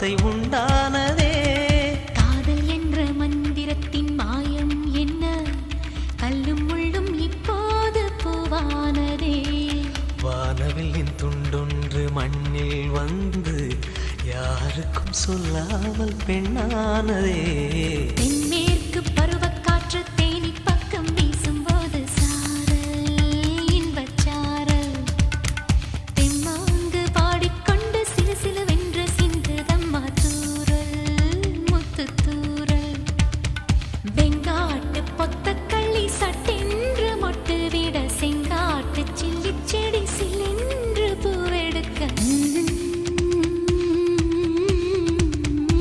வார்த்தை உண்டானதே. காதல் என்ற மந்திரத்தின் மாயம் என்ன? கல்லும் முள்ளும் இப்போது பூவானதே. வானவில்லின் துண்டொன்று மண்ணில் வந்து யாருக்கும் சொல்லாமல் பெண்ணானதே. பெண்மே